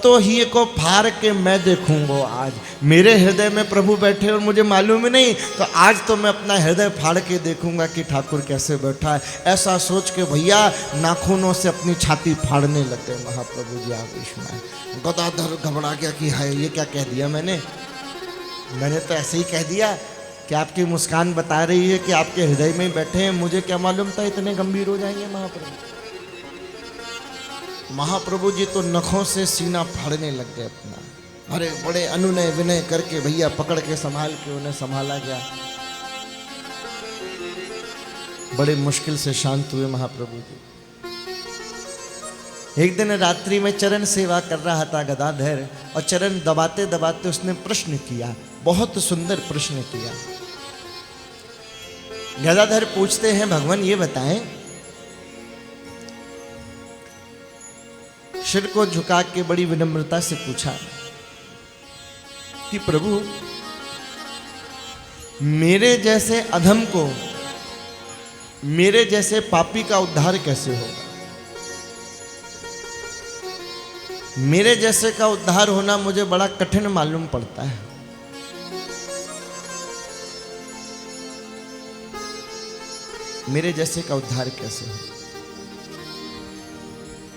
तो ही को फाड़ के मैं देखूंगा आज। मेरे हृदय में प्रभु बैठे और मुझे मालूम ही नहीं, तो आज तो मैं अपना हृदय फाड़ के देखूंगा कि ठाकुर कैसे बैठा है। ऐसा सोच के भैया नाखूनों से अपनी छाती फाड़ने लग गए महाप्रभु जी आवेश में। गदाधर घबरा गया कि है ये क्या कह दिया मैंने तो ऐसे ही कह दिया कि आपकी मुस्कान बता रही है कि आपके हृदय में बैठे हैं। मुझे क्या मालूम था इतने गंभीर हो जाएंगे महाप्रभु जी तो नखों से सीना फाड़ने लग गए अपना। अरे बड़े अनुनय विनय करके भैया पकड़ के संभाल के उन्हें संभाला गया। बड़े मुश्किल से शांत हुए महाप्रभु जी। एक दिन रात्रि में चरण सेवा कर रहा था गदाधर, और चरण दबाते दबाते उसने प्रश्न किया, बहुत सुंदर प्रश्न किया। गदाधर पूछते हैं, भगवान ये बताएं, सिर को झुका के बड़ी विनम्रता से पूछा कि प्रभु मेरे जैसे अधम को, मेरे जैसे पापी का उद्धार कैसे होगा? मेरे जैसे का उद्धार होना मुझे बड़ा कठिन मालूम पड़ता है। मेरे जैसे का उद्धार कैसे हो?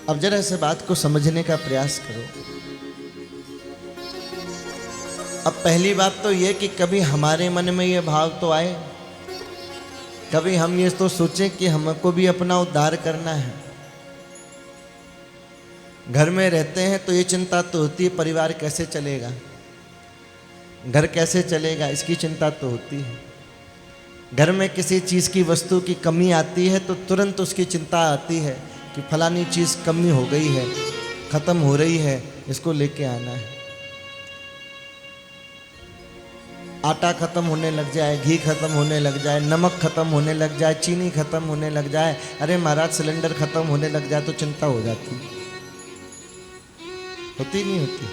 अब जरा इस बात को समझने का प्रयास करो। अब पहली बात तो यह कि कभी हमारे मन में यह भाव तो आए, कभी हम ये तो सोचें कि हमको भी अपना उद्धार करना है। घर में रहते हैं तो ये चिंता तो होती है परिवार कैसे चलेगा, घर कैसे चलेगा, इसकी चिंता तो होती है। घर में किसी चीज़ की वस्तु की कमी आती है तो तुरंत उसकी चिंता आती है कि फलानी चीज़ कमी हो गई है, ख़त्म हो रही है, इसको लेके आना है। आटा ख़त्म होने लग जाए, घी ख़त्म होने लग जाए, नमक ख़त्म होने लग जाए, चीनी ख़त्म होने लग जाए, अरे महाराज सिलेंडर ख़त्म होने लग जाए तो चिंता हो जाती है। होती नहीं होती?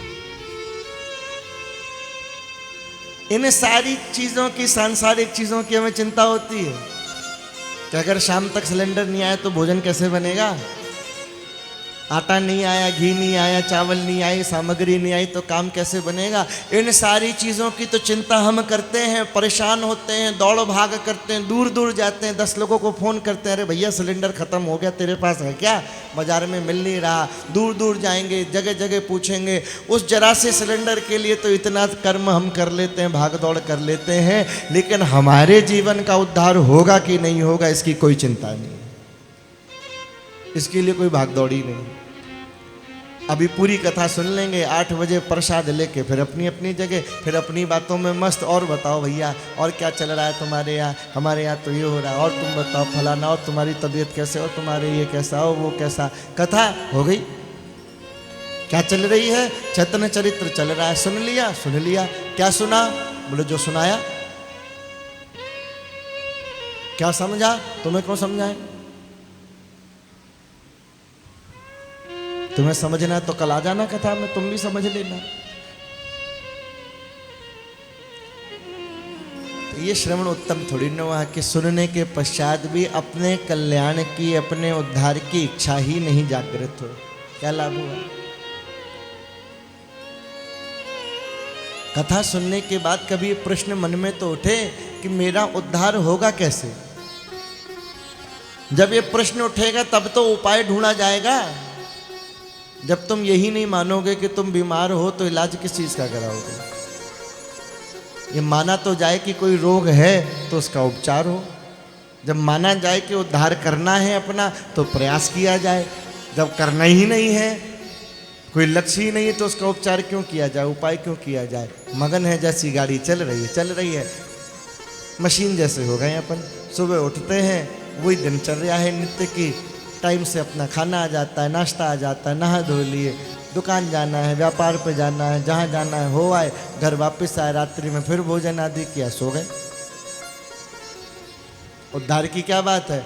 इन सारी चीज़ों की, सांसारिक चीज़ों की हमें चिंता होती है कि अगर शाम तक सिलेंडर नहीं आया तो भोजन कैसे बनेगा? आटा नहीं आया, घी नहीं आया, चावल नहीं आई, सामग्री नहीं आई तो काम कैसे बनेगा? इन सारी चीज़ों की तो चिंता हम करते हैं, परेशान होते हैं, दौड़ भाग करते हैं, दूर दूर जाते हैं, 10 लोगों को फ़ोन करते हैं, अरे भैया सिलेंडर ख़त्म हो गया, तेरे पास है क्या? बाज़ार में मिल नहीं रहा। दूर दूर जाएंगे, जगह जगह पूछेंगे। उस जरा से सिलेंडर के लिए तो इतना कर्म हम कर लेते हैं, भाग दौड़ कर लेते हैं, लेकिन हमारे जीवन का उद्धार होगा कि नहीं होगा इसकी कोई चिंता नहीं, इसके लिए कोई भागदौड़ी नहीं। अभी पूरी कथा सुन लेंगे, 8 बजे प्रसाद लेके फिर अपनी अपनी जगह, फिर अपनी बातों में मस्त। और बताओ भैया और क्या चल रहा है तुम्हारे यहाँ? हमारे यहाँ तो ये हो रहा है, और तुम बताओ फलाना, और तुम्हारी तबीयत कैसे, और तुम्हारे ये कैसा, और वो कैसा। कथा हो गई, क्या चल रही है? चैतन्य चरित्र चल रहा है। सुन लिया, सुन लिया। क्या सुना? बोले जो सुनाया। क्या समझा? तुम्हें कौन समझाए? तुम्हें समझना है तो कल आ जाना कथा में, तुम भी समझ लेना। तो ये श्रवण उत्तम थोड़ी न हुआ कि सुनने के पश्चात भी अपने कल्याण की, अपने उद्धार की इच्छा ही नहीं जागृत हो, क्या लाभ हुआ? कथा सुनने के बाद कभी प्रश्न मन में तो उठे कि मेरा उद्धार होगा कैसे? जब ये प्रश्न उठेगा तब तो उपाय ढूंढा जाएगा। जब तुम यही नहीं मानोगे कि तुम बीमार हो तो इलाज किस चीज़ का कराओगे? ये माना तो जाए कि कोई रोग है तो उसका उपचार हो। जब माना जाए कि उद्धार करना है अपना तो प्रयास किया जाए। जब करना ही नहीं है, कोई लक्ष्य ही नहीं है, तो उसका उपचार क्यों किया जाए, उपाय क्यों किया जाए? मगन है जैसी गाड़ी चल रही है, मशीन जैसे हो गए अपन। सुबह उठते हैं, वही दिनचर्या है नित्य की, टाइम से अपना खाना आ जाता है, नाश्ता आ जाता है, नहा धो लिए, दुकान जाना है, व्यापार पे जाना है, जहाँ जाना है हो आए, घर वापस आए, रात्रि में फिर भोजन आदि किया, सो गए। उद्धार की क्या बात है?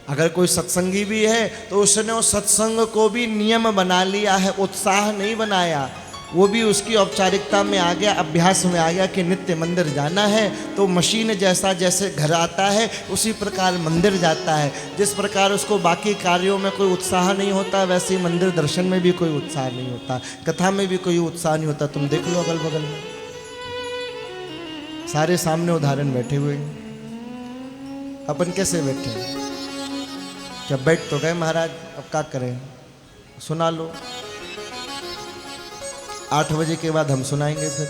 अगर कोई सत्संगी भी है तो उसने उस सत्संग को भी नियम बना लिया है, उत्साह नहीं बनाया। वो भी उसकी औपचारिकता में आ गया, अभ्यास में आ गया कि नित्य मंदिर जाना है। तो मशीन जैसा जैसे घर आता है उसी प्रकार मंदिर जाता है। जिस प्रकार उसको बाकी कार्यों में कोई उत्साह नहीं होता, वैसे ही मंदिर दर्शन में भी कोई उत्साह नहीं होता, कथा में भी कोई उत्साह नहीं होता। तुम देख लो अगल बगल में, सारे सामने उदाहरण बैठे हुए हैं। अपन कैसे बैठे हैं? क्या बैठ तो गए महाराज, अब क्या करें, सुना लो। 8 बजे के बाद हम सुनाएंगे फिर।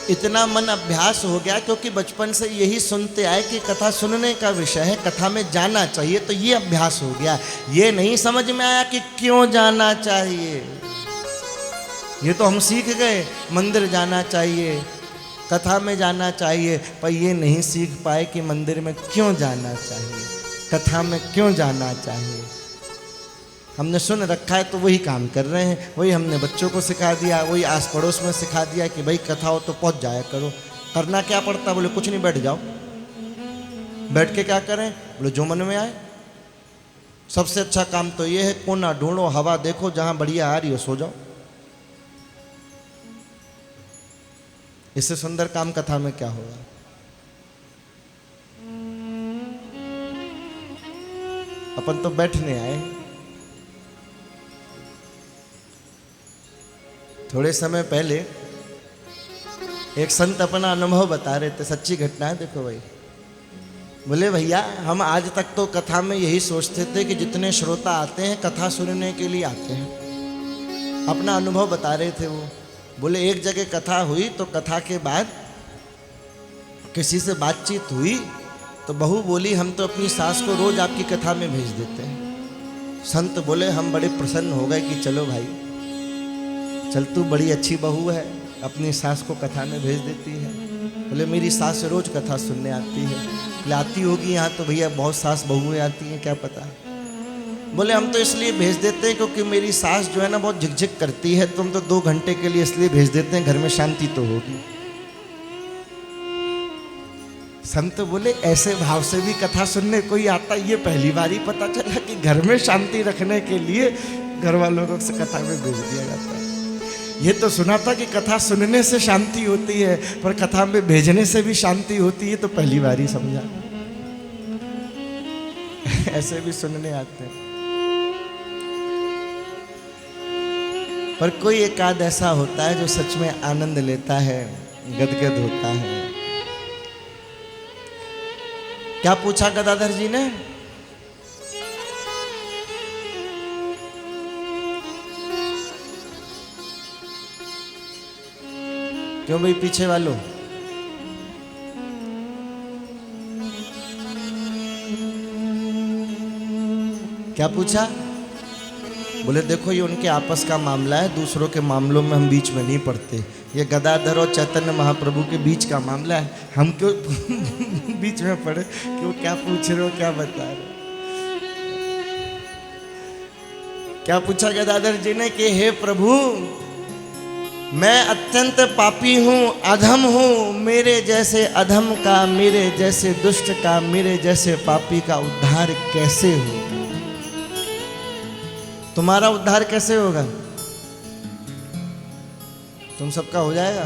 इतना मन अभ्यास हो गया क्योंकि बचपन से यही सुनते आए कि कथा सुनने का विषय है, कथा में जाना चाहिए, तो ये अभ्यास हो गया। ये नहीं समझ में आया कि क्यों जाना चाहिए। ये तो हम सीख गए मंदिर जाना चाहिए, कथा में जाना चाहिए, पर ये नहीं सीख पाए कि मंदिर में क्यों जाना चाहिए, कथा में क्यों जाना चाहिए। हमने सुन रखा है तो वही काम कर रहे हैं, वही हमने बच्चों को सिखा दिया, वही आस पड़ोस में सिखा दिया कि भाई कथा हो तो पहुंच जाया करो। करना क्या पड़ता? बोले कुछ नहीं, बैठ जाओ। बैठ के क्या करें? बोले जो मन में आए। सबसे अच्छा काम तो ये है, कोना ढूंढो, हवा देखो, जहां बढ़िया आ रही हो सो जाओ। इससे सुंदर काम कथा में क्या होगा? अपन तो बैठने आए। थोड़े समय पहले एक संत अपना अनुभव बता रहे थे, सच्ची घटना है, देखो भाई। बोले भैया हम आज तक तो कथा में यही सोचते थे कि जितने श्रोता आते हैं कथा सुनने के लिए आते हैं। अपना अनुभव बता रहे थे वो। बोले एक जगह कथा हुई तो कथा के बाद किसी से बातचीत हुई तो बहू बोली हम तो अपनी सास को रोज आपकी कथा में भेज देते हैं। संत बोले हम बड़े प्रसन्न हो गए कि चलो भाई चल, तू बड़ी अच्छी बहू है, अपनी सास को कथा में भेज देती है। बोले मेरी सास रोज कथा सुनने आती है। बोले आती होगी यहाँ तो भैया बहुत सास बहुएं आती हैं, क्या पता। बोले हम तो इसलिए भेज देते हैं क्योंकि मेरी सास जो है ना बहुत झिकझिक करती है, तो हम तो 2 घंटे के लिए इसलिए भेज देते हैं, घर में शांति तो होगी। संत बोले ऐसे भाव से भी कथा सुनने कोई आता, ये पहली बार ही पता चला कि घर में शांति रखने के लिए घर वालों को से कथा में भेज दिया जाता है। ये तो सुना था कि कथा सुनने से शांति होती है, पर कथा में भेजने से भी शांति होती है, तो पहली बार ही समझा। ऐसे भी सुनने आते हैं। पर कोई एक आध ऐसा होता है जो सच में आनंद लेता है, गदगद होता है। क्या पूछा गदाधर जी ने? क्यों भाई पीछे वालों? क्या पूछा? बोले देखो ये उनके आपस का मामला है, दूसरों के मामलों में हम बीच में नहीं पड़ते। ये गदाधर और चैतन्य महाप्रभु के बीच का मामला है, हम क्यों बीच में पड़े? क्यों, क्या पूछ रहे हो, क्या बता रहे हो? क्या पूछा गदाधर जी ने कि हे प्रभु मैं अत्यंत पापी हूँ, अधम हूँ, मेरे जैसे अधम का, मेरे जैसे दुष्ट का, मेरे जैसे पापी का उद्धार कैसे होगा? तुम्हारा उद्धार कैसे होगा? तुम सबका हो जाएगा?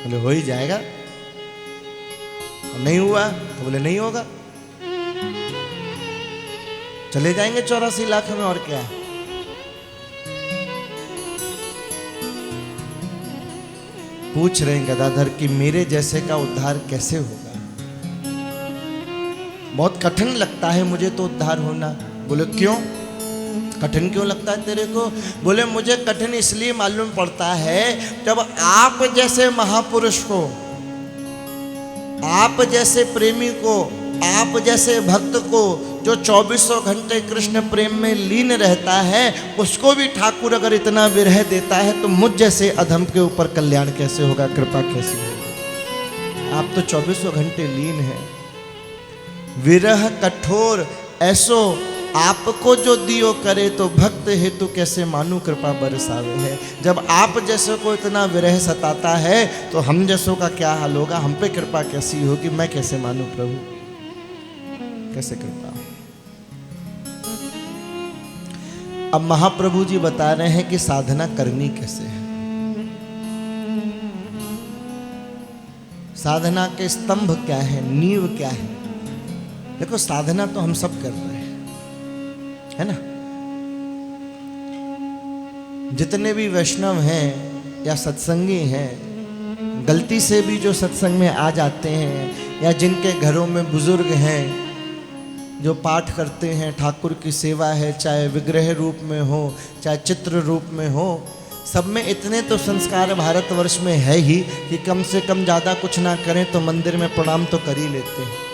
बोले हो ही जाएगा। नहीं हुआ तो बोले नहीं होगा। चले जाएंगे 84 लाख में, और क्या। पूछ रहे हैं गदाधर कि मेरे जैसे का उद्धार कैसे होगा? बहुत कठिन लगता है मुझे तो उद्धार होना। बोले क्यों कठिन क्यों लगता है तेरे को? बोले मुझे कठिन इसलिए मालूम पड़ता है जब आप जैसे महापुरुष को, आप जैसे प्रेमी को, आप जैसे भक्त को जो 2400 घंटे कृष्ण प्रेम में लीन रहता है, उसको भी ठाकुर अगर इतना विरह देता है तो मुझ जैसे अधम के ऊपर कल्याण कैसे होगा, कृपा कैसे होगी? आप तो 2400 घंटे लीन हैं। विरह कठोर ऐसो आपको जो दियो करे तो भक्त हेतु कैसे मानू कृपा बरसावे है। जब आप जैसे को इतना विरह सताता है तो हम जैसों का क्या हाल होगा, हम पे कृपा कैसी होगी, मैं कैसे मानू प्रभु, कैसे कृपा। अब महाप्रभु जी बता रहे हैं कि साधना करनी कैसे है। साधना के स्तंभ क्या है, नींव क्या है। देखो साधना तो हम सब कर रहे हैं, है ना। जितने भी वैष्णव हैं या सत्संगी हैं, गलती से भी जो सत्संग में आ जाते हैं या जिनके घरों में बुजुर्ग हैं जो पाठ करते हैं, ठाकुर की सेवा है, चाहे विग्रह रूप में हो चाहे चित्र रूप में हो, सब में इतने तो संस्कार भारतवर्ष में है ही कि कम से कम ज़्यादा कुछ ना करें तो मंदिर में प्रणाम तो कर ही लेते हैं।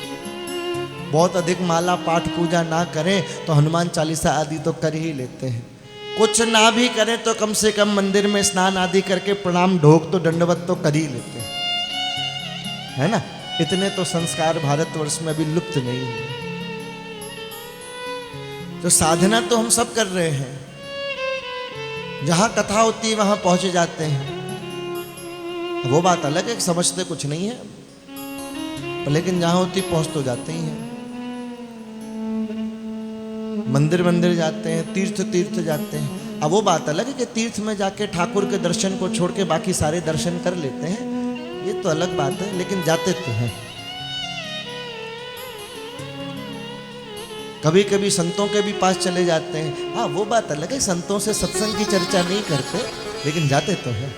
बहुत अधिक माला पाठ पूजा ना करें तो हनुमान चालीसा आदि तो कर ही लेते हैं। कुछ ना भी करें तो कम से कम मंदिर में स्नान आदि करके प्रणाम ढोक तो दंडवत तो कर ही लेते हैं, है ना। इतने तो संस्कार भारतवर्ष में अभी लुप्त नहीं है। तो साधना तो हम सब कर रहे हैं, जहां कथा होती है वहां पहुंचे जाते हैं। वो बात अलग है, समझते कुछ नहीं है, लेकिन जहां होती पहुंच तो जाते ही हैं। मंदिर मंदिर जाते हैं, तीर्थ तीर्थ जाते हैं। अब वो बात अलग है कि तीर्थ में जाके ठाकुर के दर्शन को छोड़ के बाकी सारे दर्शन कर लेते हैं, ये तो अलग बात है, लेकिन जाते तो हैं। कभी कभी संतों के भी पास चले जाते हैं, हाँ वो बात अलग है, संतों से सत्संग की चर्चा नहीं करते, लेकिन जाते तो हैं।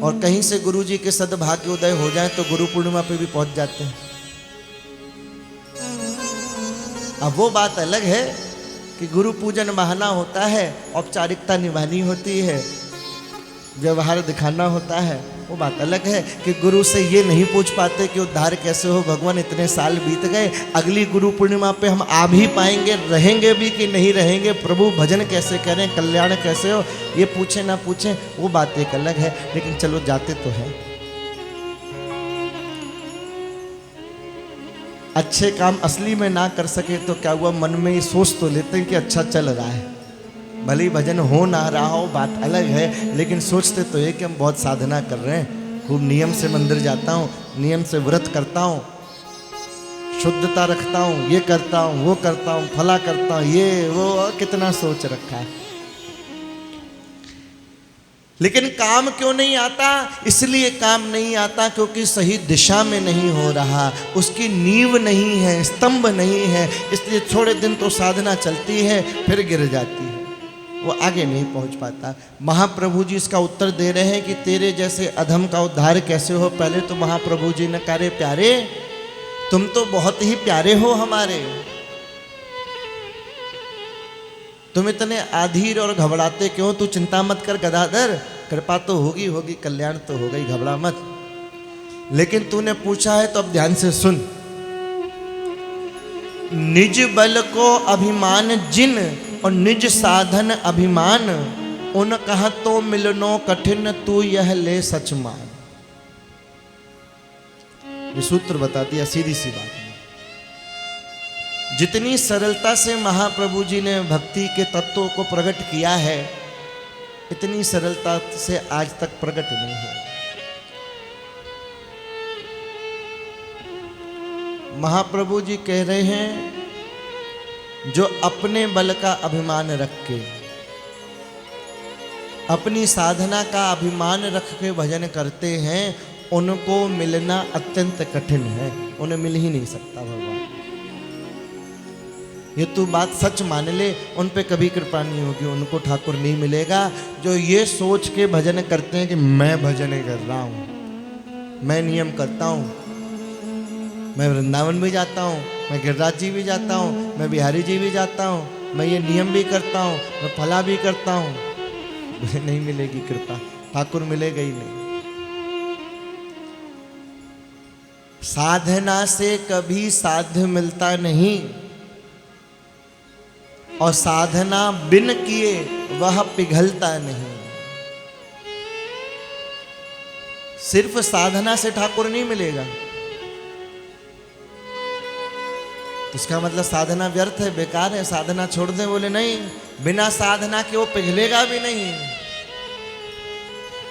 और कहीं से गुरु जी के सद्भाग्य उदय हो जाए तो गुरु पूर्णिमा पे भी पहुंच जाते हैं। अब वो बात अलग है कि गुरु पूजन बहाना होता है, औपचारिकता निभानी होती है, व्यवहार दिखाना होता है। वो बात अलग है कि गुरु से ये नहीं पूछ पाते कि उद्धार कैसे हो भगवान, इतने साल बीत गए, अगली गुरु पूर्णिमा पे हम आ भी पाएंगे, रहेंगे भी कि नहीं रहेंगे, प्रभु भजन कैसे करें, कल्याण कैसे हो, ये पूछे ना पूछे वो बात एक अलग है, लेकिन चलो जाते तो हैं। अच्छे काम असली में ना कर सके तो क्या हुआ, मन में ये सोच तो लेते हैं कि अच्छा चल रहा है, भले ही भजन हो ना रहा हो बात अलग है, लेकिन सोचते तो ये कि हम बहुत साधना कर रहे हैं, खूब नियम से मंदिर जाता हूँ, नियम से व्रत करता हूँ, शुद्धता रखता हूँ, ये करता हूँ वो करता हूँ, फला करता हूँ, ये वो कितना सोच रखा है। लेकिन काम क्यों नहीं आता, इसलिए काम नहीं आता क्योंकि सही दिशा में नहीं हो रहा, उसकी नींव नहीं है, स्तंभ नहीं है, इसलिए थोड़े दिन तो साधना चलती है फिर गिर जाती है, वो आगे नहीं पहुंच पाता। महाप्रभु जी इसका उत्तर दे रहे हैं कि तेरे जैसे अधम का उद्धार कैसे हो। पहले तो महाप्रभु जी ने कहा, रे प्यारे तुम तो बहुत ही प्यारे हो हमारे, तुम इतने आधीर और घबराते क्यों, तू चिंता मत कर गदाधर, कृपा तो होगी होगी, कल्याण तो होगा ही, घबरा मत। लेकिन तूने पूछा है तो अब ध्यान से सुन। निज बल को अभिमान जिन और निज साधन अभिमान, उन कहा तो मिलनो कठिन, तू यह ले सच मान। ये सूत्र बता दिया, सीधी सी बात। जितनी सरलता से महाप्रभु जी ने भक्ति के तत्वों को प्रकट किया है, इतनी सरलता से आज तक प्रकट नहीं हुआ। महाप्रभु जी कह रहे हैं, जो अपने बल का अभिमान रख के, अपनी साधना का अभिमान रख के भजन करते हैं, उनको मिलना अत्यंत कठिन है, उन्हें मिल ही नहीं सकता भगवान। ये तू बात सच मान ले, उन पे कभी कृपा नहीं होगी, उनको ठाकुर नहीं मिलेगा। जो ये सोच के भजन करते हैं कि मैं भजन कर रहा हूँ, मैं नियम करता हूँ, मैं वृंदावन भी जाता हूँ, मैं गिरिराज जी भी जाता हूँ, मैं बिहारी जी भी जाता हूँ, मैं ये नियम भी करता हूँ, मैं फला भी करता हूँ, मुझे नहीं मिलेगी कृपा, ठाकुर मिलेगा ही नहीं। साधना से कभी साध्य मिलता नहीं, और साधना बिन किए वह पिघलता नहीं। सिर्फ साधना से ठाकुर नहीं मिलेगा, इसका मतलब साधना व्यर्थ है, बेकार है, साधना छोड़ दे। बोले नहीं, बिना साधना के वो पिघलेगा भी नहीं।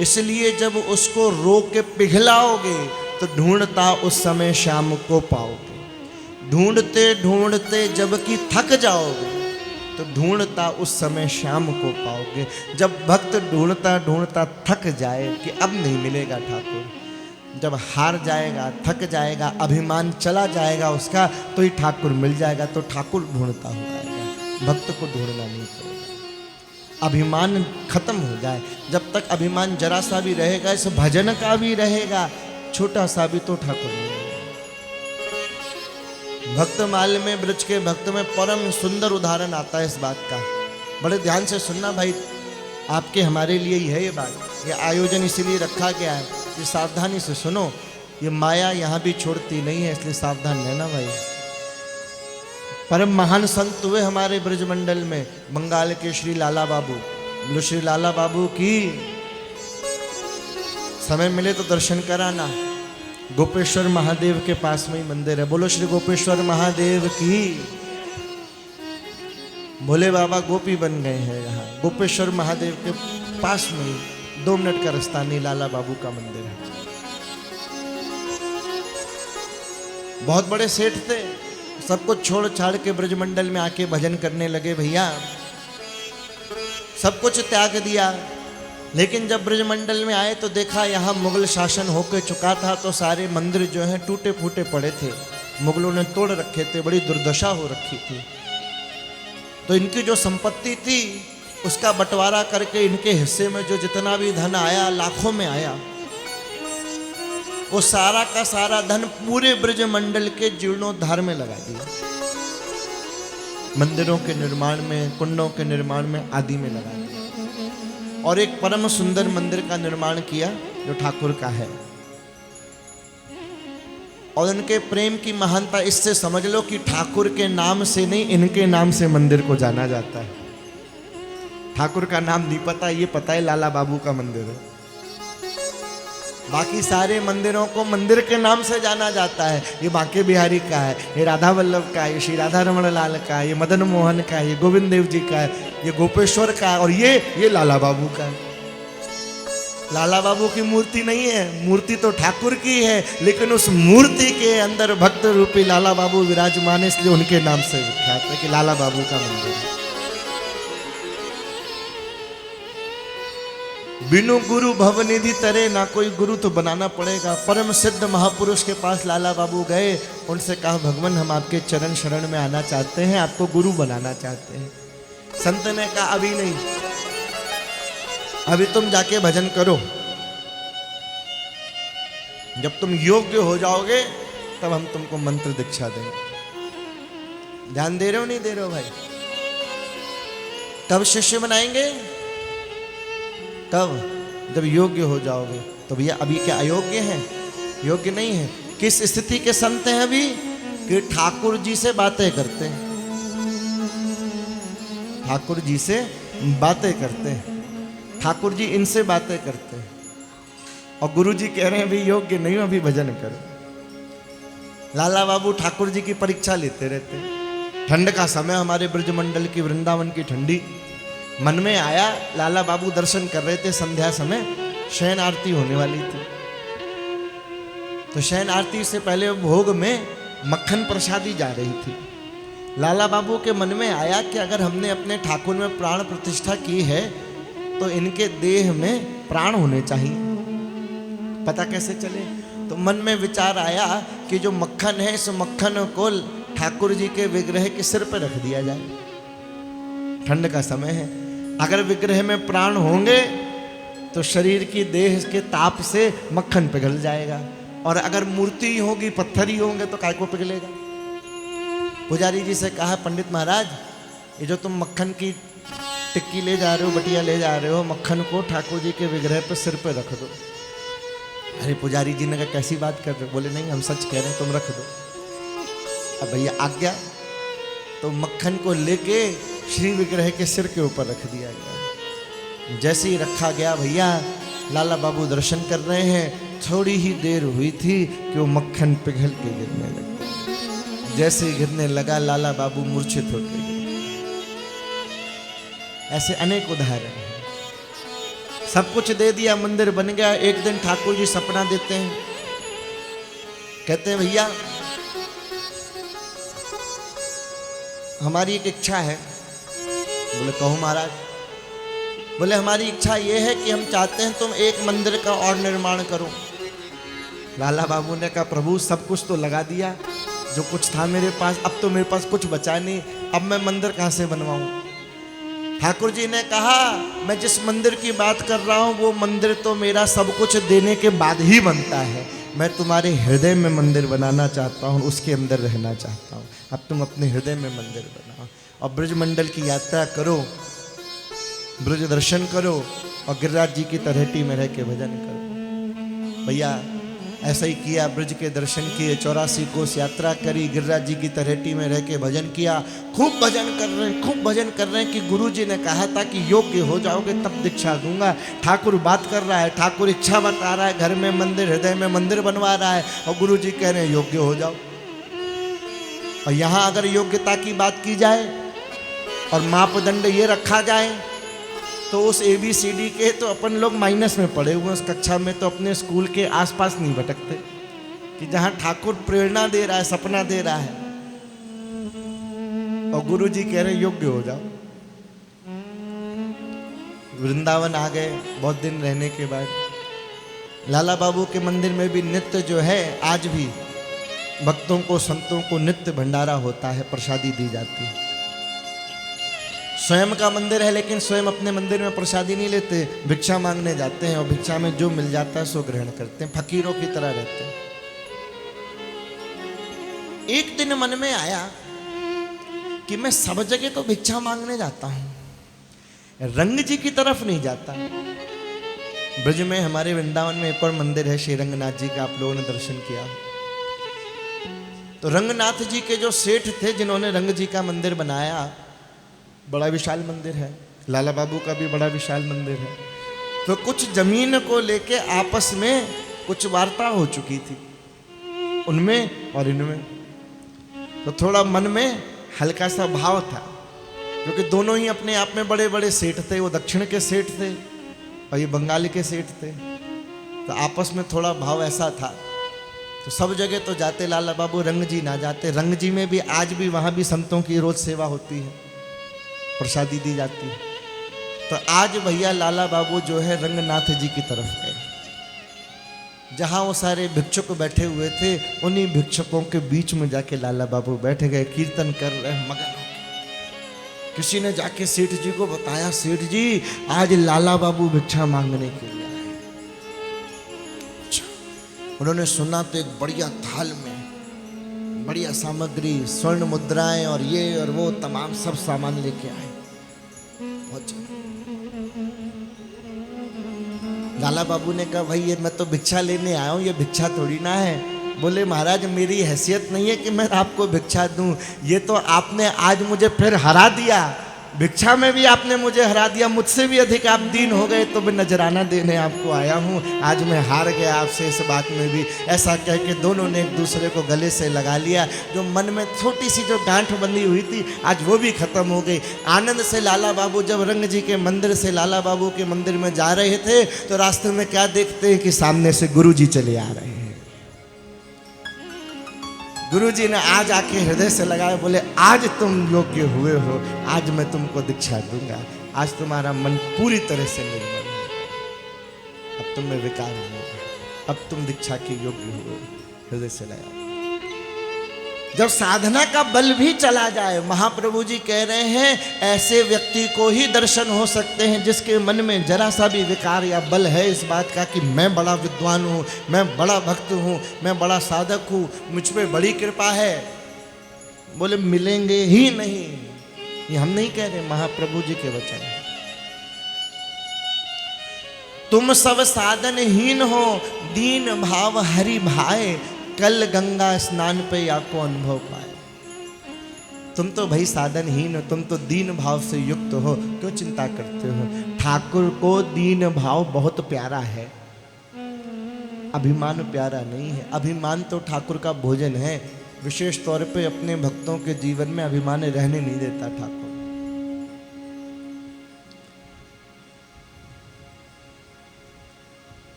इसलिए जब उसको रोक के पिघलाओगे तो ढूंढता उस समय शाम को पाओगे। ढूंढते ढूंढते जबकि थक जाओगे तो ढूंढता उस समय शाम को पाओगे। जब भक्त ढूंढता ढूंढता थक जाए कि अब नहीं मिलेगा ठाकुर, जब हार जाएगा, थक जाएगा, अभिमान चला जाएगा उसका, तो ही ठाकुर मिल जाएगा। तो ठाकुर ढूंढता हुआ आएगा, भक्त को ढूंढना नहीं पड़ेगा। अभिमान खत्म हो जाए, जब तक अभिमान जरा सा भी रहेगा, इस भजन का भी रहेगा, छोटा सा भी, तो ठाकुर मिलेगा। भक्तमाल में, ब्रज के भक्त में परम सुंदर उदाहरण आता है इस बात का। बड़े ध्यान से सुनना भाई, आपके हमारे लिए ही है ये बात। ये आयोजन इसीलिए रखा गया है कि सावधानी से सुनो। ये माया यहाँ भी छोड़ती नहीं है, इसलिए सावधान रहना भाई। परम महान संत हुए हमारे ब्रजमंडल में, बंगाल के श्री लाला बाबू। बोलो श्री लाला बाबू की। समय मिले तो दर्शन कराना। गोपेश्वर महादेव के पास में ही मंदिर है। बोलो श्री गोपेश्वर महादेव की। भोले बाबा गोपी बन गए हैं यहाँ। गोपेश्वर महादेव के पास में 2 मिनट का रास्ता नहीं, लाला बाबू का मंदिर है। बहुत बड़े सेठ थे, सब कुछ छोड़ छाड़ के ब्रजमंडल में आके भजन करने लगे भैया। सब कुछ त्याग दिया, लेकिन जब ब्रजमंडल में आए तो देखा यहाँ मुगल शासन होकर चुका था, तो सारे मंदिर जो हैं टूटे फूटे पड़े थे, मुगलों ने तोड़ रखे थे, बड़ी दुर्दशा हो रखी थी। तो इनकी जो संपत्ति थी उसका बंटवारा करके इनके हिस्से में जो जितना भी धन आया, लाखों में आया, वो सारा का सारा धन पूरे ब्रजमंडल के जीर्णोद्धार में लगा दिया। मंदिरों के निर्माण में, कुंडों के निर्माण में आदि में लगा दिया। और एक परम सुंदर मंदिर का निर्माण किया जो ठाकुर का है। और उनके प्रेम की महानता इससे समझ लो कि ठाकुर के नाम से नहीं, इनके नाम से मंदिर को जाना जाता है। ठाकुर का नाम नहीं पता, ये पता है लाला बाबू का मंदिर है। बाकी सारे मंदिरों को मंदिर के नाम से जाना जाता है। ये बांके बिहारी का है, ये राधा वल्लभ का है, ये श्री राधा रमण लाल का है, ये मदन मोहन का है, ये गोविंद देव जी का है, ये गोपेश्वर का है, और ये लाला बाबू का है। लाला बाबू की मूर्ति नहीं है, मूर्ति तो ठाकुर की है, लेकिन उस मूर्ति के अंदर भक्त रूपी लाला बाबू विराजमान है, इसलिए उनके नाम से विख्यात है कि लाला बाबू का मंदिर है। बिनु गुरु भवनिधि तरे, ना कोई गुरु तो बनाना पड़ेगा। परम सिद्ध महापुरुष के पास लाला बाबू गए, उनसे कहा भगवान हम आपके चरण शरण में आना चाहते हैं, आपको गुरु बनाना चाहते हैं। संत ने कहा अभी नहीं, अभी तुम जाके भजन करो, जब तुम योग्य हो जाओगे तब हम तुमको मंत्र दीक्षा देंगे। ध्यान दे रहे हो नहीं दे रहे हो भाई? तब शिष्य बनाएंगे, तब जब योग्य हो जाओगे। तो भैया अभी क्या अयोग्य हैं? योग्य नहीं है। किस स्थिति के संत हैं अभी? कि ठाकुर जी से बातें करते हैं, ठाकुर जी से बातें करते हैं, ठाकुर जी इनसे बातें करते हैं, और गुरु जी कह रहे हैं अभी योग्य नहीं हो, अभी भजन करो। लाला बाबू ठाकुर जी की परीक्षा लेते रहते हैं। ठंड का समय, हमारे ब्रजमंडल की, वृंदावन की ठंडी। मन में आया, लाला बाबू दर्शन कर रहे थे, संध्या समय शयन आरती होने वाली थी। तो शयन आरती से पहले भोग में मक्खन प्रसादी जा रही थी। लाला बाबू के मन में आया कि अगर हमने अपने ठाकुर में प्राण प्रतिष्ठा की है तो इनके देह में प्राण होने चाहिए, पता कैसे चले? तो मन में विचार आया कि जो मक्खन है, इस मक्खन को ठाकुर जी के विग्रह के सिर पर रख दिया जाए। ठंड का समय है, अगर विग्रह में प्राण होंगे तो शरीर की देह के ताप से मक्खन पिघल जाएगा, और अगर मूर्ति होगी, पत्थर ही होंगे तो काय को पिघलेगा। पुजारी जी से कहा पंडित महाराज, ये जो तुम मक्खन की टिक्की ले जा रहे हो, बटिया ले जा रहे हो, मक्खन को ठाकुर जी के विग्रह पर सिर पे रख दो। अरे पुजारी जी ने कहा कैसी बात कर रहे हो? बोले नहीं हम सच कह रहे हैं, तुम रख दो। अब भैया आज्ञा, तो मक्खन को लेके श्री विग्रह के सिर के ऊपर रख दिया गया। जैसे ही रखा गया भैया, लाला बाबू दर्शन कर रहे हैं, थोड़ी ही देर हुई थी कि वो मक्खन पिघल के गिरने लगा। जैसे ही गिरने लगा लाला बाबू मूर्छित हो गए। ऐसे अनेक उदाहरण हैं। सब कुछ दे दिया, मंदिर बन गया। एक दिन ठाकुर जी सपना देते हैं, कहते हैं भैया हमारी एक इच्छा है। बोले कहो महाराज। बोले हमारी इच्छा ये है कि हम चाहते हैं तुम एक मंदिर का और निर्माण करो। लाला बाबू ने कहा प्रभु सब कुछ तो लगा दिया, जो कुछ था मेरे पास, अब तो मेरे पास कुछ बचा नहीं, अब मैं मंदिर कहाँ से बनवाऊं। ठाकुर जी ने कहा मैं जिस मंदिर की बात कर रहा हूं वो मंदिर तो मेरा सब कुछ देने के बाद ही बनता है। मैं तुम्हारे हृदय में मंदिर बनाना चाहता हूं, उसके अंदर रहना चाहता हूं। अब तुम अपने हृदय में मंदिर बनाओ और ब्रज मंडल की यात्रा करो, ब्रज दर्शन करो और गिरिराज जी की तलहटी में रह के भजन करो। भैया ऐसा ही किया, ब्रज के दर्शन किए, 84 कोस यात्रा करी, गिरिराज जी की तलहटी में रह के भजन किया। खूब भजन कर रहे हैं, खूब भजन कर रहे हैं कि गुरु जी ने कहा था कि योग्य हो जाओगे तब दीक्षा दूंगा। ठाकुर बात कर रहा है, ठाकुर इच्छा बता रहा है, घर में मंदिर, हृदय में मंदिर बनवा रहा है और गुरु जी कह रहे हैं योग्य हो जाओ। और यहाँ अगर योग्यता की बात की जाए और मापदंड ये रखा जाए तो उस ABCD के तो अपन लोग माइनस में पड़े हुए उस कक्षा में, तो अपने स्कूल के आसपास नहीं भटकते कि जहाँ ठाकुर प्रेरणा दे रहा है, सपना दे रहा है और गुरु जी कह रहे योग्य हो जाओ। वृंदावन आ गए बहुत दिन रहने के बाद। लाला बाबू के मंदिर में भी नित्य जो है आज भी भक्तों को, संतों को नित्य भंडारा होता है, प्रसादी दी जाती है। स्वयं का मंदिर है लेकिन स्वयं अपने मंदिर में प्रसादी नहीं लेते, भिक्षा मांगने जाते हैं और भिक्षा में जो मिल जाता है सो ग्रहण करते हैं, फकीरों की तरह रहते हैं। एक दिन मन में आया कि मैं सब जगह तो भिक्षा मांगने जाता हूं, रंग जी की तरफ नहीं जाता। ब्रज में हमारे वृंदावन में एक और मंदिर है श्री रंगनाथ जी का, आप लोगों ने दर्शन किया। तो रंगनाथ जी के जो सेठ थे जिन्होंने रंग जी का मंदिर बनाया, बड़ा विशाल मंदिर है, लाला बाबू का भी बड़ा विशाल मंदिर है। तो कुछ जमीन को लेके आपस में कुछ वार्ता हो चुकी थी उनमें और इनमें। तो थोड़ा मन में हल्का सा भाव था, क्योंकि दोनों ही अपने आप में बड़े बड़े सेठ थे। वो दक्षिण के सेठ थे और ये बंगाल के सेठ थे। तो आपस में थोड़ा भाव ऐसा था। तो सब जगह तो जाते लाला बाबू, रंग जी ना जाते। रंग जी में भी आज भी वहाँ भी संतों की रोज सेवा होती है, प्रसादी दी जाती है। तो आज भैया लाला बाबू जो है रंगनाथ जी की तरफ गए, जहां वो सारे भिक्षुक बैठे हुए थे, उन्हीं भिक्षुकों के बीच में जाके लाला बाबू बैठ गए, कीर्तन कर रहे हैं मगन होकर। किसी ने जाके सेठ जी को बताया, सेठ जी आज लाला बाबू भिक्षा मांगने के लिए आए। उन्होंने सुना तो एक बढ़िया थाल में बढ़िया सामग्री, स्वर्ण मुद्राएं और ये और वो तमाम सब सामान लेके आए। लाला बाबू ने कहा भाई ये मैं तो भिक्षा लेने आया हूँ, ये भिक्षा थोड़ी ना है। बोले महाराज मेरी हैसियत नहीं है कि मैं आपको भिक्षा दूं, ये तो आपने आज मुझे फिर हरा दिया, भिक्षा में भी आपने मुझे हरा दिया, मुझसे भी अधिक आप दीन हो गए, तो मैं नजराना देने आपको आया हूँ। आज मैं हार गया आपसे इस बात में भी। ऐसा कह के दोनों ने एक दूसरे को गले से लगा लिया। जो मन में छोटी सी जो गांठ बंधी हुई थी आज वो भी खत्म हो गई। आनंद से लाला बाबू जब रंग जी के मंदिर से लाला बाबू के मंदिर में जा रहे थे तो रास्ते में क्या देखते हैं कि सामने से गुरु जी चले आ रहे हैं। गुरु जी ने आज आके हृदय से लगाया, बोले आज तुम योग्य हुए हो, आज मैं तुमको दीक्षा दूंगा, आज तुम्हारा मन पूरी तरह से निर्मल है, अब तुम में विकार नहीं होगा, अब तुम दीक्षा के योग्य हुए। हृदय से लगाया। जब साधना का बल भी चला जाए, महाप्रभु जी कह रहे हैं ऐसे व्यक्ति को ही दर्शन हो सकते हैं जिसके मन में जरा सा भी विकार या बल है इस बात का कि मैं बड़ा विद्वान हूँ, मैं बड़ा भक्त हूँ, मैं बड़ा साधक हूँ, मुझ पे बड़ी कृपा है। बोले मिलेंगे ही नहीं, ये हम नहीं कह रहे, महाप्रभु जी के वचन है। तुम सब साधनहीन हो, दीन भाव हरि भाए, कल गंगा स्नान पे आपको अनुभव पाए। तुम तो भाई साधनहीन हो, तुम तो दीन भाव से युक्त हो, क्यों चिंता करते हो। ठाकुर को दीन भाव बहुत प्यारा है, अभिमान प्यारा नहीं है। अभिमान तो ठाकुर का भोजन है, विशेष तौर पे अपने भक्तों के जीवन में अभिमान रहने नहीं देता ठाकुर।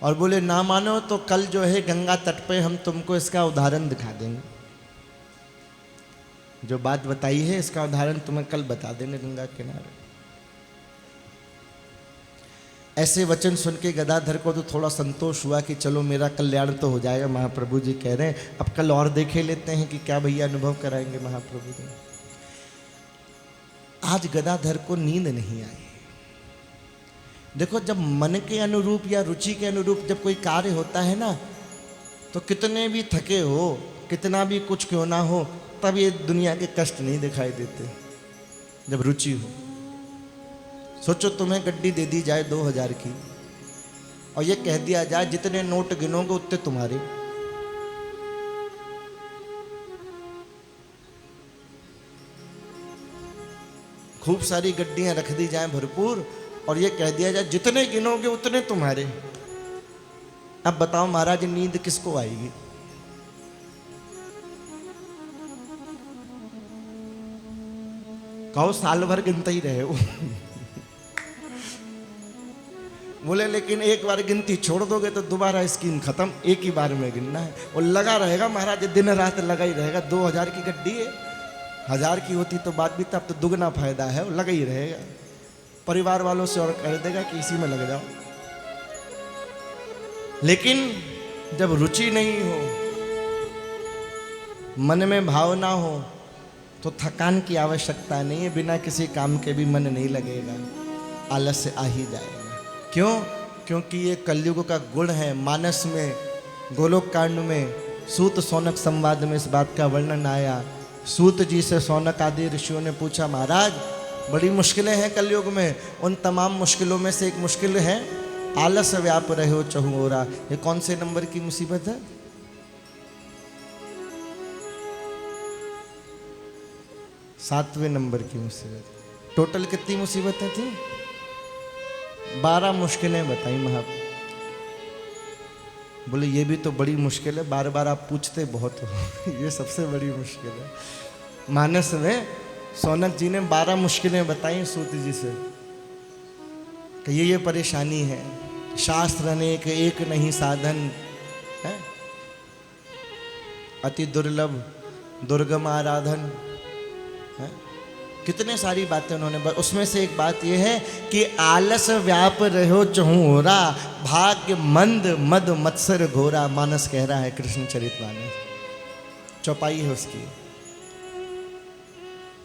और बोले ना मानो तो कल जो है गंगा तट पे हम तुमको इसका उदाहरण दिखा देंगे। जो बात बताई है इसका उदाहरण तुम्हें कल बता देंगे गंगा किनारे। ऐसे वचन सुन के गदाधर को तो थोड़ा संतोष हुआ कि चलो मेरा कल्याण तो हो जाएगा। महाप्रभु जी कह रहे हैं अब कल और देखे लेते हैं कि क्या भैया अनुभव कराएंगे महाप्रभु जी। आज गदाधर को नींद नहीं आई। देखो जब मन के अनुरूप या रुचि के अनुरूप जब कोई कार्य होता है ना, तो कितने भी थके हो, कितना भी कुछ क्यों ना हो, तब ये दुनिया के कष्ट नहीं दिखाई देते जब रुचि हो। सोचो तुम्हें गड्डी दे दी जाए 2000 की और ये कह दिया जाए जितने नोट गिनोगे उतने तुम्हारे। खूब सारी गड्डियां रख दी जाएं भरपूर और ये कह दिया जाए जितने गिनोगे उतने तुम्हारे। अब बताओ महाराज नींद किसको आएगी? कहो साल भर गिनते ही रहे हो। बोले लेकिन एक बार गिनती छोड़ दोगे तो दोबारा स्कीम खत्म, एक ही बार में गिनना है। और लगा रहेगा महाराज, दिन रात लगा ही रहेगा। 2000 की गड्डी है, 1000 की होती तो बात भी, तब तो दुगना फायदा है, लगा ही रहेगा। परिवार वालों से और कह देगा कि इसी में लग जाओ। लेकिन जब रुचि नहीं हो, मन में भाव ना हो, तो थकान की आवश्यकता नहीं है। बिना किसी काम के भी मन नहीं लगेगा, आलस्य आ ही जाएगा। क्यों? क्योंकि ये कलयुग का गुण है। मानस में, गोलोक कांड में, सूत सौनक संवाद में इस बात का वर्णन आया। सूत जी से सौनक आदि ऋषियों ने पूछा, महाराज बड़ी मुश्किलें हैं कलयुग में, उन तमाम मुश्किलों में से एक मुश्किल है आलस व्याप रहे हो चहुओरा। ये कौन से नंबर की मुसीबत है? सातवें नंबर की मुसीबत। टोटल कितनी मुसीबतें थी? 12 मुश्किलें बताई महाप्रभु। बोले ये भी तो बड़ी मुश्किल है, बार बार आप पूछते बहुत हो। ये सबसे बड़ी मुश्किल है। मानस में सौनक जी ने 12 मुश्किलें बताई सूत जी से कि ये परेशानी है। शास्त्र अनेक एक नहीं साधन है, अति दुर्लभ दुर्गम आराधन है। कितने सारी बातें उन्होंने, उसमें से एक बात यह है कि आलस व्याप रहो चहुओरा, भाग्य मंद मद मत्सर घोरा। मानस कह रहा है कृष्ण चरितमानस, चौपाई है उसकी।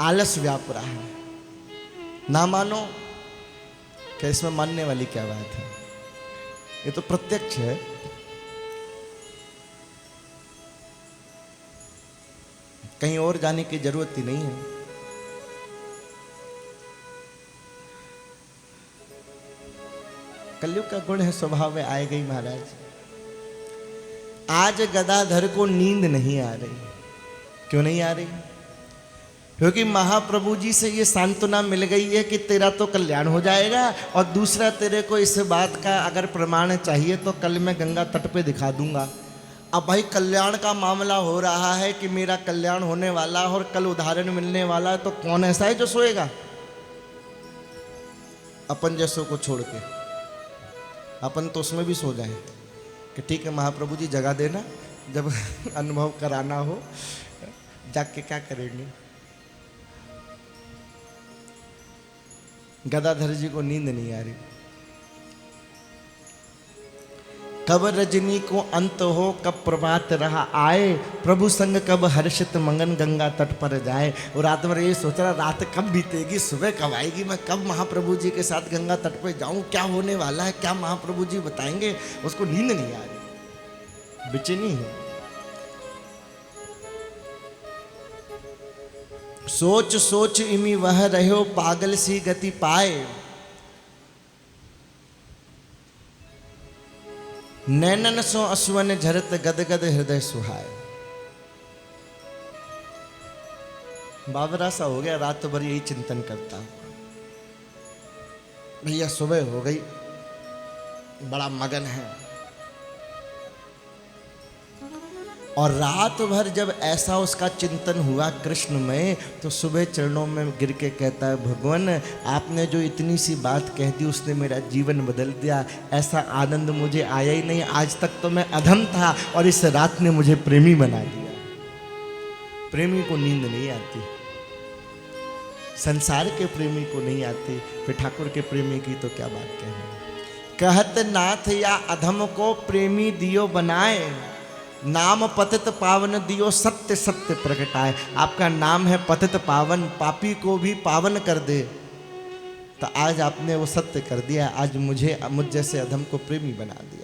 आलस व्याप रहा है, ना मानो कि इसमें मानने वाली क्या बात है? ये तो प्रत्यक्ष है। कहीं और जाने की जरूरत ही नहीं है। कलयुग का गुण है, स्वभाव में आएगा ही महाराज। आज गदाधर को नींद नहीं आ रही। क्यों नहीं आ रही? क्योंकि महाप्रभु जी से ये सांत्वना मिल गई है कि तेरा तो कल्याण हो जाएगा, और दूसरा तेरे को इस बात का अगर प्रमाण चाहिए तो कल मैं गंगा तट पे दिखा दूंगा। अब भाई कल्याण का मामला हो रहा है कि मेरा कल्याण होने वाला और कल उदाहरण मिलने वाला है, तो कौन ऐसा है जो सोएगा? अपन जैसों को छोड़ के अपन तो उसमें भी सो जाए कि ठीक है महाप्रभु जी जगा देना, जब अनुभव कराना हो। जाग के क्या करेंगे? गदाधर जी को नींद नहीं आ रही। कब रजनी को अंत हो, कब प्रभात रहा आए, प्रभु संग कब हर्षित मंगन गंगा तट पर जाए। और रात भर ये सोच रहा रात कब बीतेगी, सुबह कब आएगी, मैं कब महाप्रभु जी के साथ गंगा तट पर जाऊं, क्या होने वाला है, क्या महाप्रभु जी बताएंगे। उसको नींद नहीं आ रही, बेचैनी है। सोच सोच इमी वह रहो, पागल सी गति पाए, नैनन सो असुवन झरत गदगद हृदय सुहाए। बाबरा सा हो गया, रात भर यही चिंतन करता हूं। भैया सुबह हो गई, बड़ा मगन है। और रात भर जब ऐसा उसका चिंतन हुआ कृष्ण में, तो सुबह चरणों में गिर के कहता है, भगवान आपने जो इतनी सी बात कह दी उसने मेरा जीवन बदल दिया। ऐसा आनंद मुझे आया ही नहीं, आज तक तो मैं अधम था और इस रात ने मुझे प्रेमी बना दिया। प्रेमी को नींद नहीं आती, संसार के प्रेमी को नहीं आती, फिर ठाकुर के प्रेमी की तो क्या बात कहना। कहत नाथ या अधम को प्रेमी दियो बनाए, नाम पतित पावन दियो सत्य सत्य प्रगटाए। आपका नाम है पतित पावन, पापी को भी पावन कर दे। तो आज आपने वो सत्य कर दिया, आज मुझे मुझ जैसे अधम को प्रेमी बना दिया।